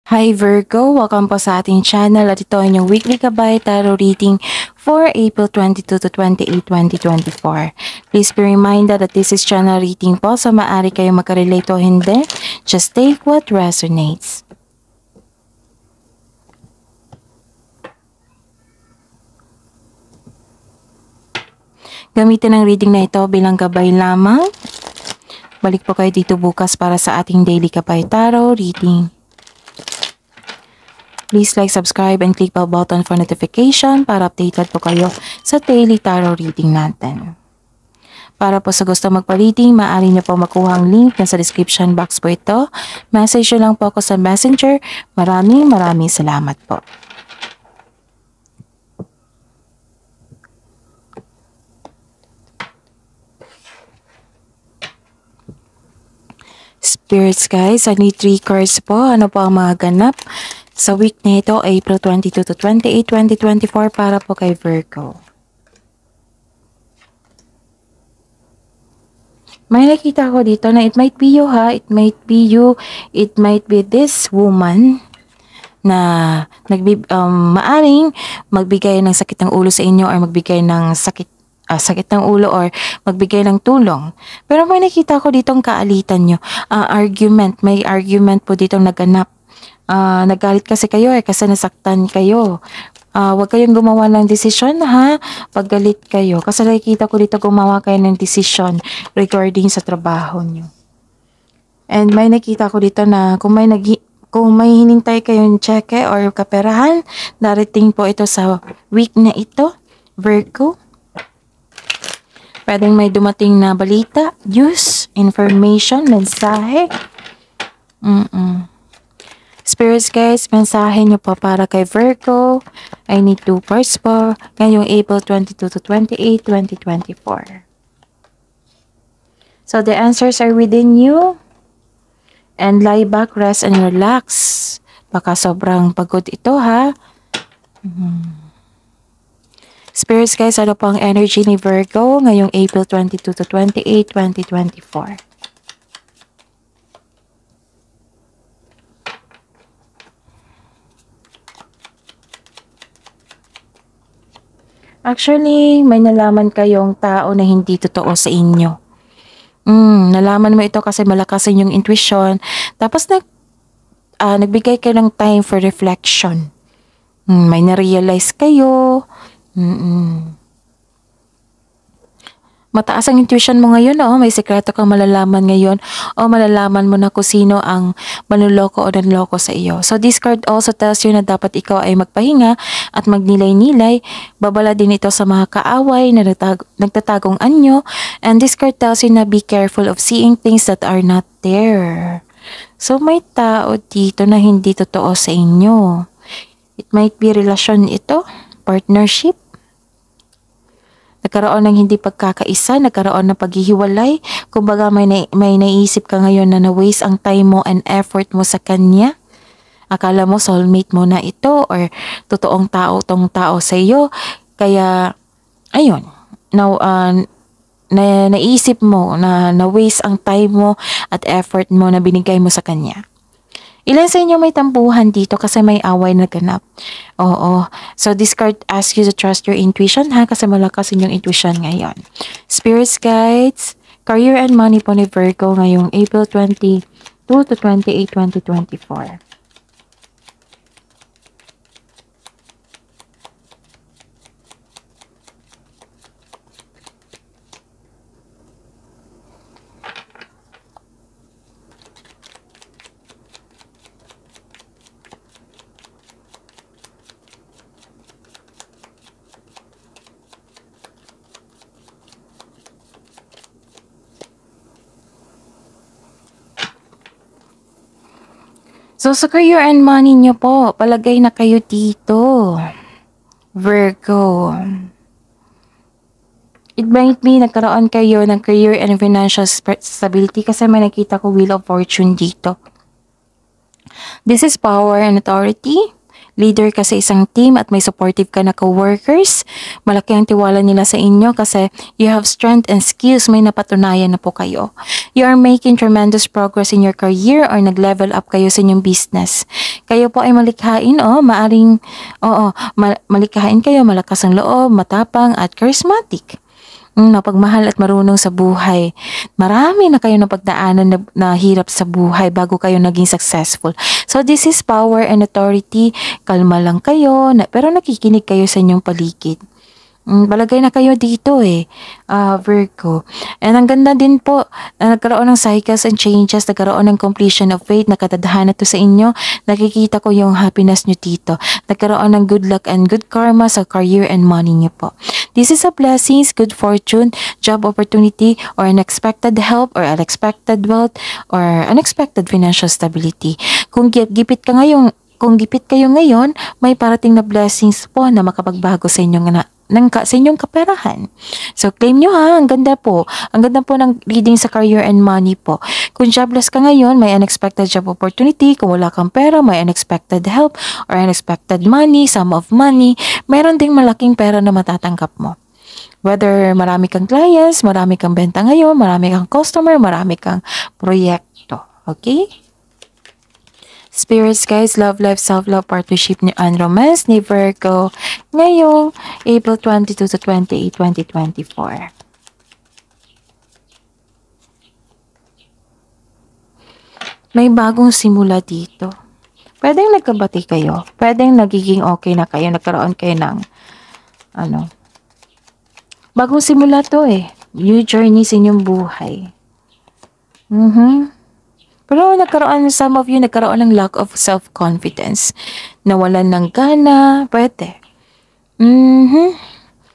Hi Virgo! Welcome po sa ating channel at ito ay inyong weekly Gabay Tarot reading for April 22 to 28, 2024. Please be reminded that this is channel reading po, so maaari kayo magka-relate o hindi. Just take what resonates. Gamitin ang reading na ito bilang gabay lamang. Balik po kayo dito bukas para sa ating daily Gabay Tarot reading. Please like, subscribe, and click bell button for notification para updated po kayo sa daily tarot reading natin. Para po sa gusto magpa-reading, maaari niyo po makuha ang link na sa description box po ito. Message nyo lang po ako sa Messenger. Maraming salamat po. Spirits guys, I need 3 cards po. Ano po ang mga ganap sa week na ito, April 22 to 28, 2024 para po kay Virgo. May nakita ko dito na it might be you ha, it might be you, it might be this woman na maaring magbigay ng sakit ng ulo sa inyo or magbigay ng sakit ng ulo or magbigay ng tulong. Pero may nakita ko ditong kaalitan nyo, may argument po ditong naganap. Nagalit kasi kayo kasi nasaktan kayo. Huwag kayong gumawa ng desisyon ha, paggalit kayo. Kasi nakikita ko dito gumawa kayo ng desisyon regarding sa trabaho nyo. And may nakita ko dito na kung may hinintay kayong cheque or kaperahan, darating po ito sa week na ito, Virgo. Pwedeng may dumating na balita, news, information, mensahe. Spirits guys, mensahe nyo po para kay Virgo. I need 2 cards po ngayong April 22 to 28, 2024. So the answers are within you. And lie back, rest, and relax. Baka sobrang pagod ito ha. Spirits guys, ano po ang energy ni Virgo ngayong April 22 to 28, 2024? Actually, may nalaman kayong tao na hindi totoo sa inyo. Nalaman mo ito kasi malakas yung intuition. Tapos nagbigay kayo ng time for reflection. May na-realize kayo. Mataas ang intuition mo ngayon, may sekreto kang malalaman ngayon o malalaman mo na kung sino ang manloloko o nanloko sa iyo. So this card also tells you na dapat ikaw ay magpahinga at magnilay-nilay. Babala din ito sa mga kaaway na nagtatagong anyo. And this card tells you na be careful of seeing things that are not there. So may tao dito na hindi totoo sa inyo. It might be relasyon ito, partnership. Nagkaroon ng hindi pagkakaisa, nagkaroon ng paghihiwalay. Kumbaga may naisip ka ngayon na na-waste ang time mo and effort mo sa kanya. Akala mo soulmate mo na ito or totoong tong tao sa iyo. Kaya, ayun, naisip mo na na-waste ang time mo at effort mo na binigay mo sa kanya. Ilan sa inyo may tampuhan dito kasi may away na ganap? Oo. So this card asks you to trust your intuition ha, kasi malakas yung intuition ngayon. Spirits guides, career and money po ni Virgo ngayong April 22 to 28, 2024. So, sa career and money nyo po, palagay na kayo dito, Virgo. It might be nagkaroon kayo ng career and financial stability kasi may nakita ko Wheel of Fortune dito. This is power and authority, leader ka sa isang team at may supportive ka na co-workers. Malaki ang tiwala nila sa inyo kasi you have strength and skills, may napatunayan na po kayo. You are making tremendous progress in your career or nag-level up kayo sa inyong business. Kayo po ay malikhain, malikhain kayo, malakas ang loob, matapang at charismatic. Mapagmahal at marunong sa buhay. Marami na kayo napagdaanan na hirap sa buhay bago kayo naging successful. So this is power and authority. Kalma lang kayo, pero nakikinig kayo sa inyong paligid. Balagay na kayo dito Virgo. And ang ganda din po, nagkaroon ng cycles and changes, nagkaroon ng completion of faith, nakatadhana to sa inyo. Nakikita ko yung happiness nyo dito. Nagkaroon ng good luck and good karma sa career and money nyo po. This is a blessings, good fortune, job opportunity, or unexpected help, or unexpected wealth, or unexpected financial stability. Kung gipit kayo ngayon, may parating na blessings po na makapagbago sa inyong sa inyong kaperahan. So, claim nyo ang ganda po. Ang ganda po ng reading sa career and money po. Kung jobless ka ngayon, may unexpected job opportunity. Kung wala kang pera, may unexpected help or unexpected money, sum of money. Meron ding malaking pera na matatanggap mo. Whether marami kang clients, marami kang benta ngayon, marami kang customer, marami kang proyekto. Okay? Spirits, guys, love life, self-love, partnership and romance ni Virgo ngayong April 22 to 28, 2024. May bagong simula dito. Pwedeng nagkabati kayo. Pwedeng nagiging okay na kayo. Nagkaroon kayo ng bagong simula to New journey sa inyong buhay. Pero some of you nagkaroon ng lack of self-confidence. Nawalan ng gana, pwede.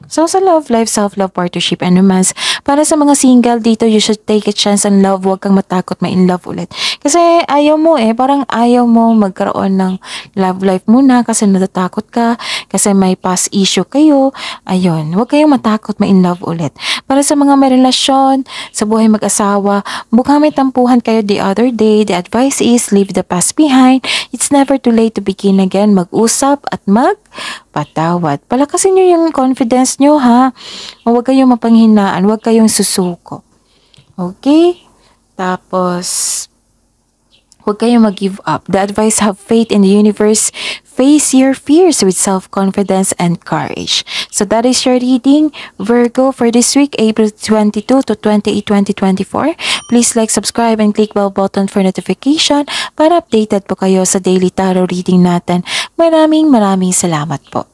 So, sa love life, self-love, partnership, and romance, para sa mga single dito, you should take a chance on love. Huwag kang matakot ma-in love ulit. Kasi ayaw mo parang ayaw mo magkaroon ng love life muna kasi natatakot ka, kasi may past issue kayo. Ayun, huwag kayong matakot ma-in love ulit. Para sa mga may relasyon, sa buhay mag-asawa, mukhang may tampuhan kayo the other day. The advice is, leave the past behind. It's never too late to begin again. Mag-usap at magpatawad. Palakasin nyo yung confidence nyo, ha? Huwag kayong mapanghinaan. Huwag kayong susuko. Okay? Tapos, huwag kayong mag-give up. The advice, have faith in the universe. Face your fears with self-confidence and courage. So that is your reading, Virgo, for this week, April 22 to 28, 2024. Please like, subscribe, and click bell button for notification para updated po kayo sa daily tarot reading natin. Maraming salamat po.